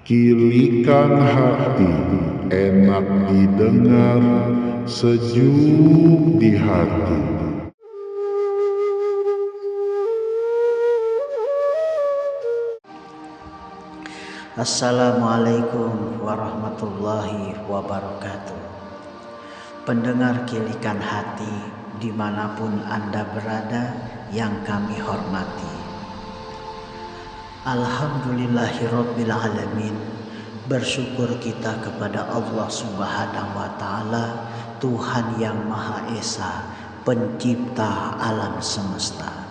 Kilikan hati, enak didengar, sejuk di hati. Assalamualaikum warahmatullahi wabarakatuh. Pendengar Kilikan Hati dimanapun Anda berada yang kami hormati, Alhamdulillahirrabbilalamin. Bersyukur kita kepada Allah Subhanahu wa Ta'ala, Tuhan yang Maha Esa, Pencipta alam semesta.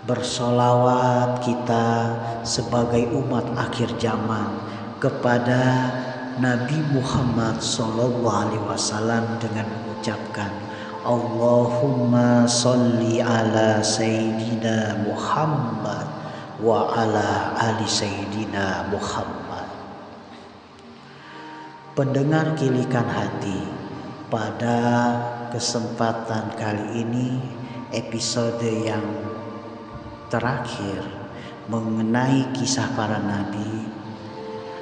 Bersolawat kita sebagai umat akhir zaman kepada Nabi Muhammad SAW dengan mengucapkan Allahumma sholli ala Sayyidina Muhammad wa ala ali Sayyidina Muhammad. Pendengar Kilikan Hati, pada kesempatan kali ini episode yang terakhir mengenai kisah para nabi,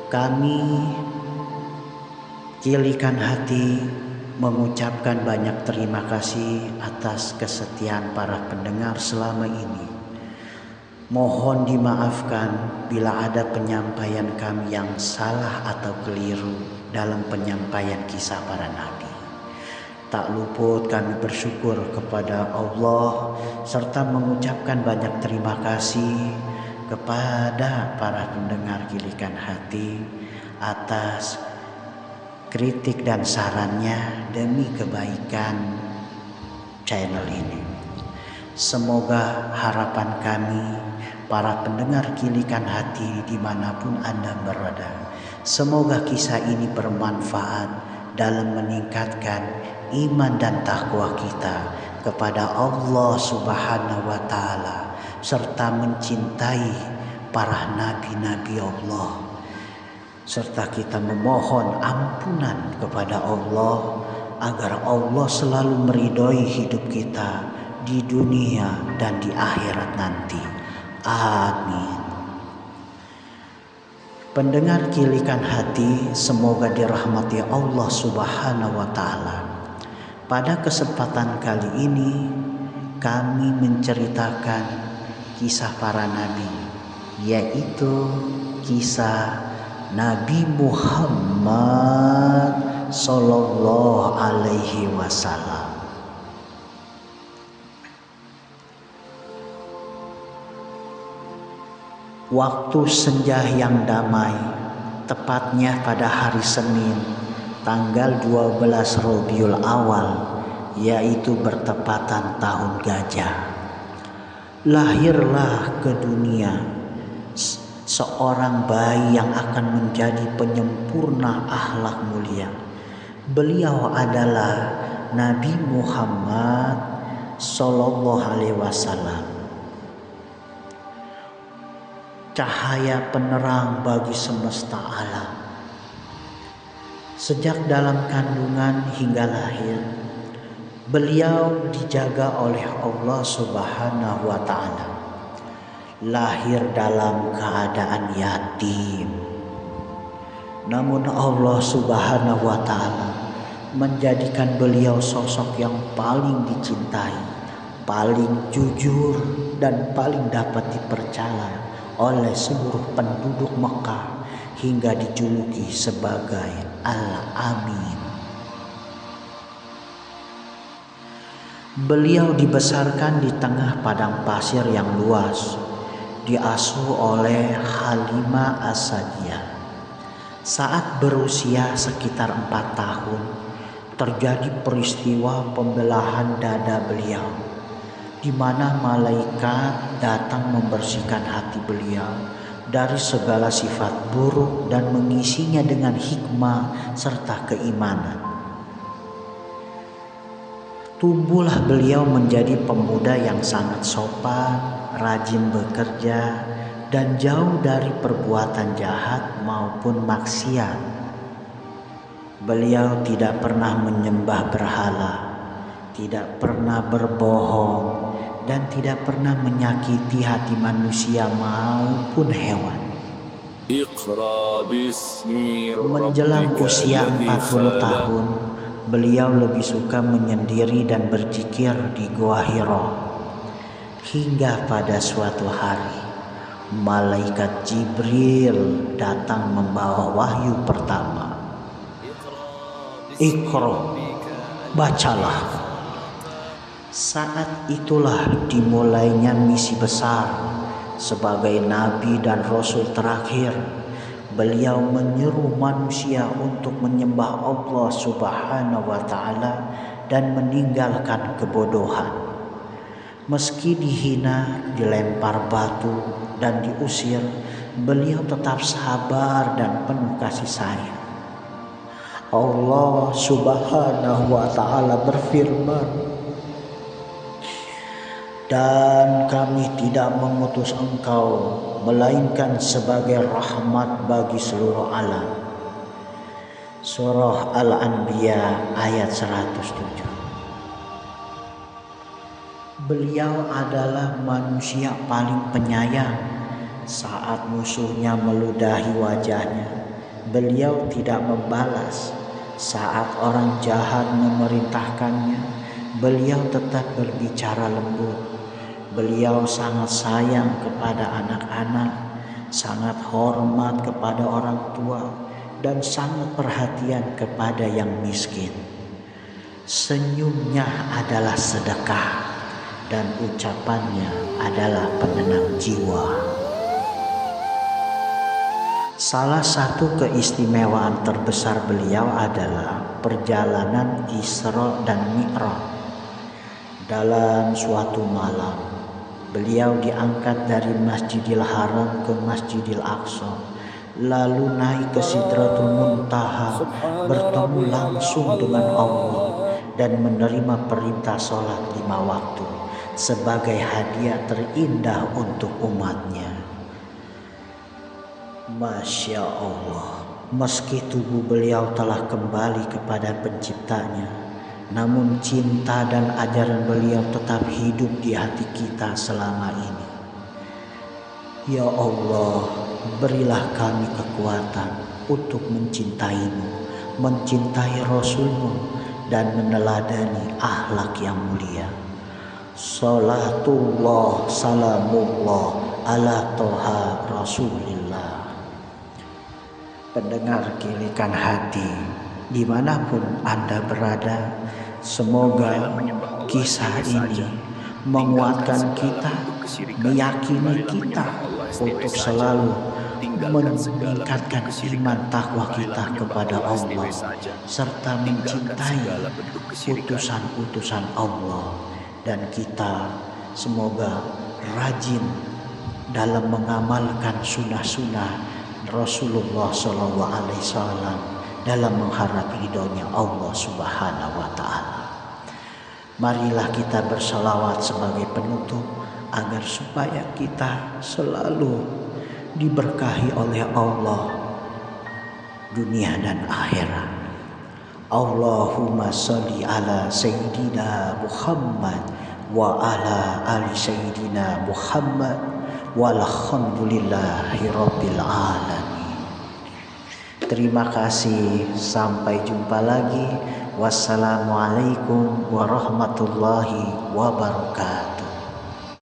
kami Kilikan Hati mengucapkan banyak terima kasih atas kesetiaan para pendengar selama ini. Mohon dimaafkan bila ada penyampaian kami yang salah atau keliru dalam penyampaian kisah para nabi. Tak luput kami bersyukur kepada Allah serta mengucapkan banyak terima kasih kepada para pendengar Kilikan Hati atas kritik dan sarannya demi kebaikan channel ini. Semoga harapan kami para pendengar Kilikan Hati dimanapun Anda berada, semoga kisah ini bermanfaat dalam meningkatkan iman dan takwa kita kepada Allah Subhanahu wa Ta'ala, serta mencintai para nabi-nabi Allah, serta kita memohon ampunan kepada Allah agar Allah selalu meridhoi hidup kita di dunia dan di akhirat nanti. Amin. Pendengar Kilikan Hati, semoga dirahmati Allah Subhanahu wa Ta'ala. Pada kesempatan kali ini kami menceritakan kisah para nabi, yaitu kisah Nabi Muhammad Sallallahu Alaihi Wasallam. Waktu senja yang damai, tepatnya pada hari Senin tanggal 12 Rabiul Awal, yaitu bertepatan tahun gajah, lahirlah ke dunia seorang bayi yang akan menjadi penyempurna akhlak mulia. Beliau adalah Nabi Muhammad Sallallahu Alaihi Wasallam, cahaya penerang bagi semesta alam. Sejak dalam kandungan hingga lahir, beliau dijaga oleh Allah Subhanahu wa Ta'ala. Lahir dalam keadaan yatim, namun Allah Subhanahu wa Ta'ala menjadikan beliau sosok yang paling dicintai, paling jujur, dan paling dapat dipercaya oleh seluruh penduduk Mekah, hingga dijuluki sebagai Al-Amin. Beliau dibesarkan di tengah padang pasir yang luas, diasuh oleh Halimah As-Sa'diyah. Saat berusia sekitar 4 tahun, terjadi peristiwa pembelahan dada beliau, di mana malaikat datang membersihkan hati beliau dari segala sifat buruk dan mengisinya dengan hikmah serta keimanan. Tumbuhlah beliau menjadi pemuda yang sangat sopan, rajin bekerja, dan jauh dari perbuatan jahat maupun maksiat. Beliau tidak pernah menyembah berhala, tidak pernah berbohong, dan tidak pernah menyakiti hati manusia maupun hewan. Menjelang usia 40 tahun, beliau lebih suka menyendiri dan berzikir di Gua Hira. Hingga pada suatu hari, malaikat Jibril datang membawa wahyu pertama. Iqra, bacalah. Saat itulah dimulainya misi besar sebagai nabi dan rasul terakhir. Beliau menyeru manusia untuk menyembah Allah Subhanahu wa Ta'ala dan meninggalkan kebodohan. Meski dihina, dilempar batu, dan diusir, beliau tetap sabar dan penuh kasih sayang. Allah Subhanahu wa Ta'ala berfirman, "Dan kami tidak mengutus engkau melainkan sebagai rahmat bagi seluruh alam." Surah Al-Anbiya ayat 107. Beliau adalah manusia paling penyayang. Saat musuhnya meludahi wajahnya, beliau tidak membalas. Saat orang jahat memerintahkannya, beliau tetap berbicara lembut. Beliau sangat sayang kepada anak-anak, sangat hormat kepada orang tua, dan sangat perhatian kepada yang miskin. Senyumnya adalah sedekah, dan ucapannya adalah penenang jiwa. Salah satu keistimewaan terbesar beliau adalah perjalanan Isra dan Mi'raj. Dalam suatu malam, beliau diangkat dari Masjidil Haram ke Masjidil Aqsa, lalu naik ke Sidratul Muntaha, bertemu langsung dengan Allah, dan menerima perintah sholat 5 waktu sebagai hadiah terindah untuk umatnya. Masya Allah, meski tubuh beliau telah kembali kepada penciptanya, namun cinta dan ajaran beliau tetap hidup di hati kita selama ini. Ya Allah, berilah kami kekuatan untuk mencintaimu, mencintai Rasulmu, dan meneladani akhlak yang mulia. Salatullah salamullah ala toha Rasulillah. Pendengar Kilikan Hati, dimanapun Anda berada, semoga kisah ini menguatkan kita, meyakini kita untuk selalu meningkatkan iman takwa kita kepada Allah, serta mencintai utusan-utusan Allah. Dan kita semoga rajin dalam mengamalkan sunnah-sunnah Rasulullah SAW dalam mengharap ridhonya Allah Subhanahu wa Ta'ala. Marilah kita berselawat sebagai penutup agar supaya kita selalu diberkahi oleh Allah dunia dan akhirat. Allahumma sholli ala Sayyidina Muhammad wa ala ali Sayyidina Muhammad walhamdulillahi rabbil alamin. Terima kasih, sampai jumpa lagi. Wassalamualaikum warahmatullahi wabarakatuh.